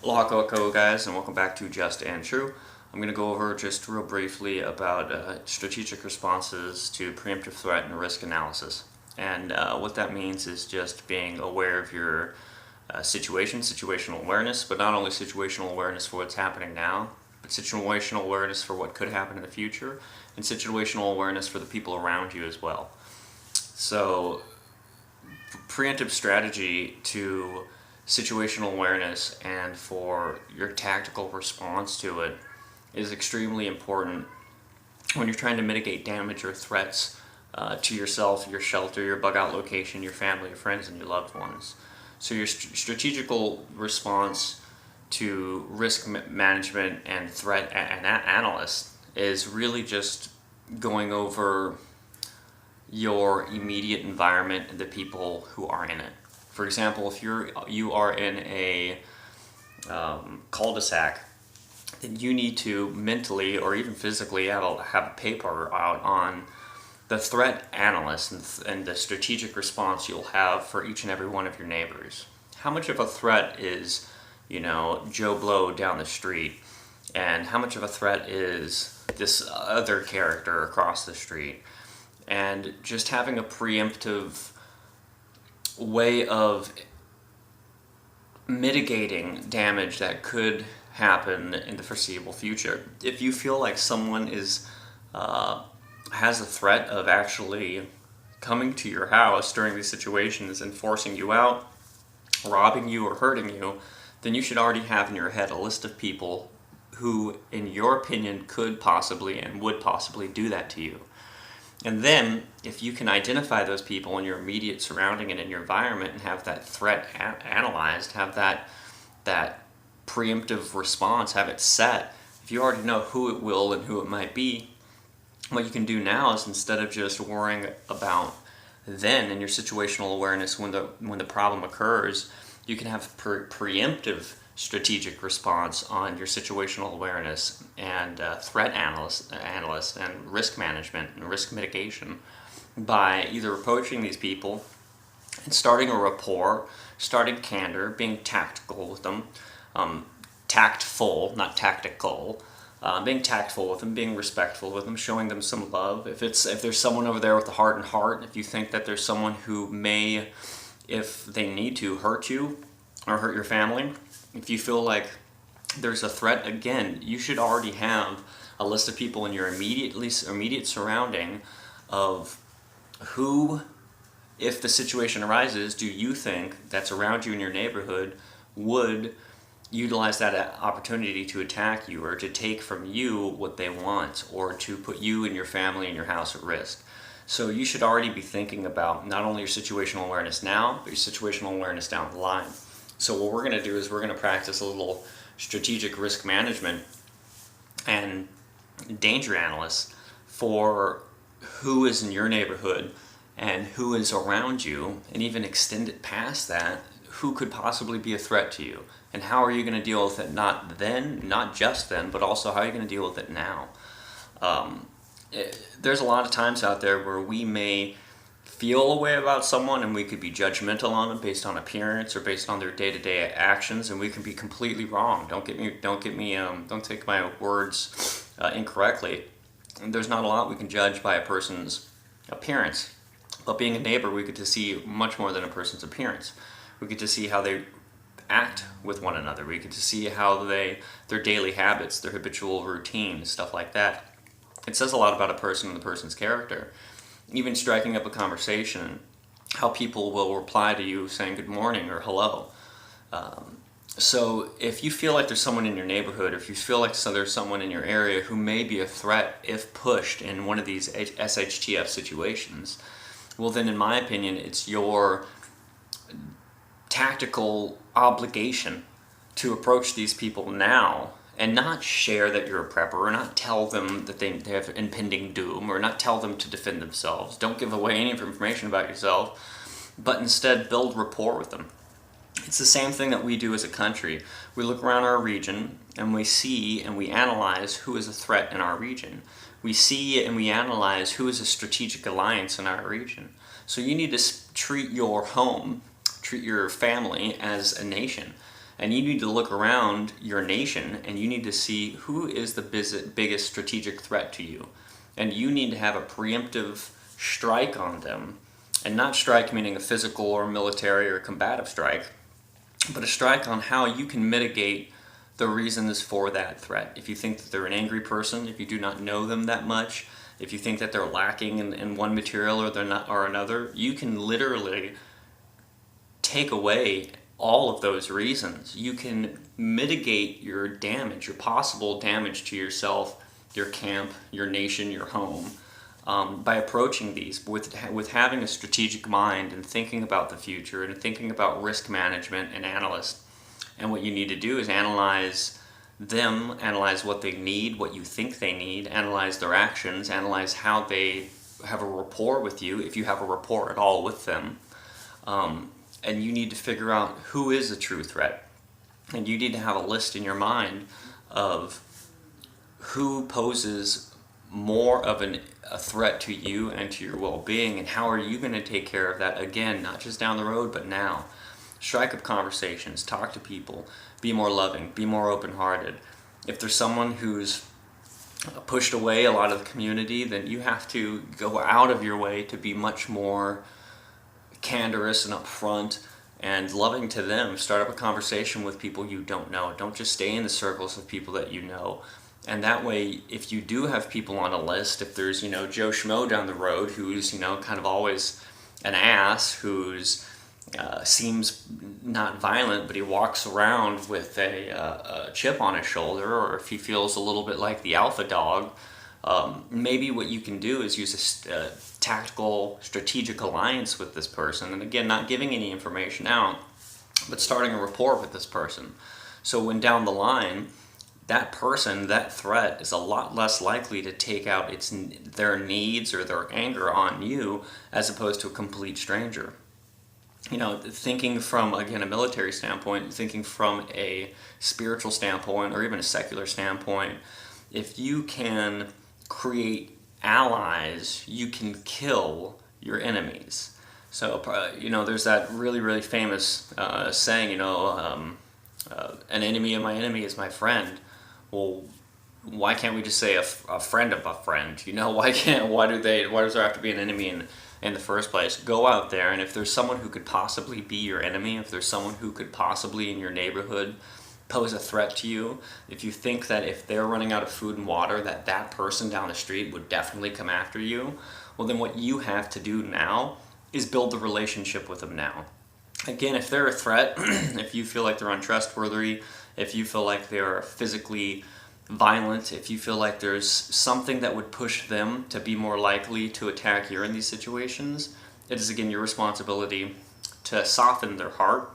Aloha guys, and welcome back to Just and True. I'm going to go over just real briefly about strategic responses to preemptive threat and risk analysis. And what that means is just being aware of your situational awareness, but not only situational awareness for what's happening now, but situational awareness for what could happen in the future, and situational awareness for the people around you as well. So, preemptive strategy to situational awareness and for your tactical response to it is extremely important when you're trying to mitigate damage or threats to yourself, your shelter, your bug out location, your family, your friends, and your loved ones. So your strategical response to risk management and threat analyst is really just going over your immediate environment and the people who are in it. For example, if you are in a cul-de-sac, then you need to mentally or even physically have a paper out on the threat analyst and the strategic response you'll have for each and every one of your neighbors. How much of a threat is, Joe Blow down the street, and how much of a threat is this other character across the street? And just having a preemptive way of mitigating damage that could happen in the foreseeable future. If you feel like someone has a threat of actually coming to your house during these situations and forcing you out, robbing you or hurting you, then you should already have in your head a list of people who, in your opinion, could possibly and would possibly do that to you. And then, if you can identify those people in your immediate surrounding and in your environment and have that threat analyzed, have that preemptive response, have it set, if you already know who it will and who it might be, what you can do now is, instead of just worrying about then in your situational awareness when the problem occurs, you can have preemptive strategic response on your situational awareness and threat analyst and risk management and risk mitigation by either approaching these people and starting a rapport, starting candor, being tactical with them, tactful, not tactical, being tactful with them, being respectful with them, showing them some love. If there's someone over there with a heart and heart, if you think that there's someone who may, if they need to, hurt you or hurt your family, if you feel like there's a threat, again, you should already have a list of people in your immediate surrounding of who, if the situation arises, do you think that's around you in your neighborhood would utilize that opportunity to attack you or to take from you what they want or to put you and your family and your house at risk. So you should already be thinking about not only your situational awareness now, but your situational awareness down the line. So what we're going to do is we're going to practice a little strategic risk management and danger analysis for who is in your neighborhood and who is around you, and even extend it past that, who could possibly be a threat to you, and how are you going to deal with it, not just then, but also how are you going to deal with it now. There's a lot of times out there where we may feel a way about someone and we could be judgmental on them based on appearance or based on their day-to-day actions, and we can be completely wrong. Don't take my words incorrectly. There's not a lot we can judge by a person's appearance, but being a neighbor, we get to see much more than a person's appearance. We get to see how they act with one another. We get to see how their daily habits, their habitual routines, stuff like that. It says a lot about a person and the person's character. Even striking up a conversation, how people will reply to you saying good morning or hello. So if you feel like there's someone in your neighborhood, if you feel like there's someone in your area who may be a threat if pushed in one of these SHTF situations, well then, in my opinion, it's your tactical obligation to approach these people now and not share that you're a prepper, or not tell them that they have impending doom, or not tell them to defend themselves. Don't give away any information about yourself, but instead build rapport with them. It's the same thing that we do as a country. We look around our region and we see and we analyze who is a threat in our region. We see and we analyze who is a strategic alliance in our region. So you need to treat your home, treat your family as a nation. And you need to look around your nation and you need to see who is the biggest strategic threat to you. And you need to have a preemptive strike on them. And not strike meaning a physical or military or combative strike, but a strike on how you can mitigate the reasons for that threat. If you think that they're an angry person, if you do not know them that much, if you think that they're lacking in one material or they're not or another, you can literally take away all of those reasons. You can mitigate your damage, your possible damage to yourself, your camp, your nation, your home, by approaching these with having a strategic mind and thinking about the future and thinking about risk management and analyst. And what you need to do is analyze them, analyze what they need, what you think they need, analyze their actions, analyze how they have a rapport with you, if you have a rapport at all with them. And you need to figure out who is a true threat. And you need to have a list in your mind of who poses more of a threat to you and to your well-being, and how are you going to take care of that, again, not just down the road, but now. Strike up conversations, talk to people, be more loving, be more open-hearted. If there's someone who's pushed away a lot of the community, then you have to go out of your way to be much more candorous and upfront and loving to them. Start up a conversation with people you don't know. Don't just stay in the circles of people that you know. And that way, if you do have people on a list, if there's, Joe Schmo down the road who's, kind of always an ass, who's seems not violent, but he walks around with a chip on his shoulder, or if he feels a little bit like the alpha dog, maybe what you can do is use a tactical, strategic alliance with this person. And again, not giving any information out, but starting a rapport with this person. So when down the line, that person, that threat, is a lot less likely to take out their needs or their anger on you as opposed to a complete stranger. Thinking from, again, a military standpoint, thinking from a spiritual standpoint, or even a secular standpoint, if you can create allies, you can kill your enemies. So, there's that really, really famous saying, an enemy of my enemy is my friend. Well, why can't we just say a friend of a friend? Why does there have to be an enemy in the first place? Go out there, and if there's someone who could possibly be your enemy, if there's someone who could possibly in your neighborhood pose a threat to you, if you think that if they're running out of food and water, that person down the street would definitely come after you, well, then what you have to do now is build the relationship with them now. Again, if they're a threat, if you feel like they're untrustworthy, if you feel like they're physically violent, if you feel like there's something that would push them to be more likely to attack you in these situations, it is again your responsibility to soften their heart,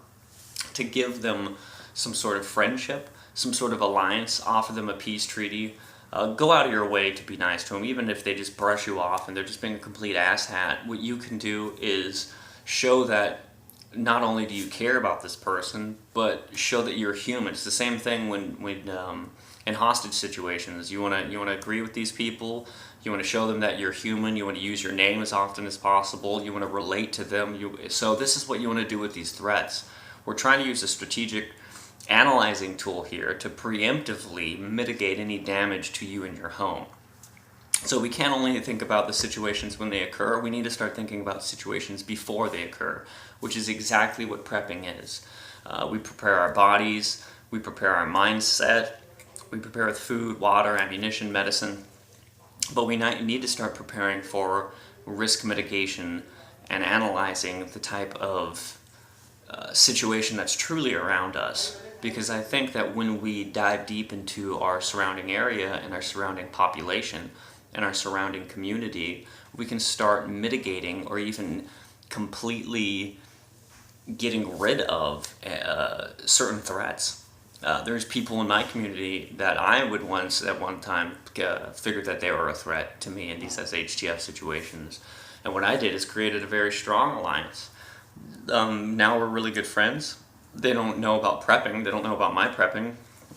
to give them some sort of friendship, some sort of alliance, offer them a peace treaty. Go out of your way to be nice to them, even if they just brush you off and they're just being a complete asshat. What you can do is show that not only do you care about this person, but show that you're human. It's the same thing when in hostage situations. You want to agree with these people. You want to show them that you're human. You want to use your name as often as possible. You want to relate to them. So this is what you want to do with these threats. We're trying to use a strategic analyzing tool here to preemptively mitigate any damage to you and your home. So we can't only think about the situations when they occur, we need to start thinking about situations before they occur, which is exactly what prepping is. We prepare our bodies, we prepare our mindset, we prepare with food, water, ammunition, medicine, but we need to start preparing for risk mitigation and analyzing the type of situation that's truly around us. Because I think that when we dive deep into our surrounding area and our surrounding population and our surrounding community, we can start mitigating or even completely getting rid of certain threats. There's people in my community that I would once at one time figured that they were a threat to me in these SHTF situations. And what I did is created a very strong alliance. Now we're really good friends. They don't know about prepping. They don't know about my prepping.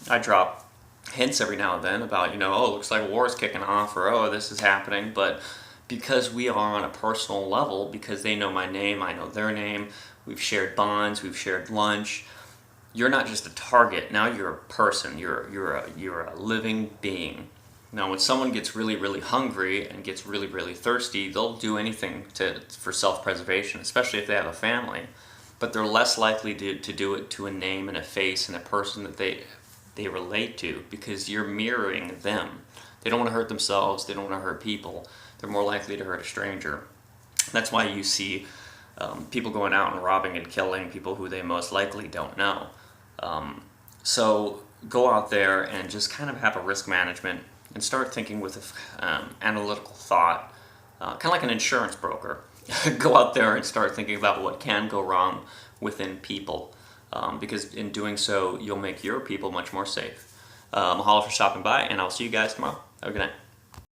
I drop hints every now and then about, oh, it looks like war's kicking off, or oh, this is happening. But because we are on a personal level, because they know my name, I know their name, we've shared bonds, we've shared lunch, you're not just a target. Now you're a person. You're a living being. Now, when someone gets really, really hungry and gets really, really thirsty, they'll do anything for self-preservation, especially if they have a family. But they're less likely to do it to a name and a face and a person that they relate to, because you're mirroring them. They don't want to hurt themselves. They don't want to hurt people. They're more likely to hurt a stranger. That's why you see people going out and robbing and killing people who they most likely don't know. So go out there and just kind of have a risk management and start thinking with analytical thought, kind of like an insurance broker. Go out there and start thinking about what can go wrong within people, because in doing so, you'll make your people much more safe. Mahalo for stopping by, and I'll see you guys tomorrow. Have a good night.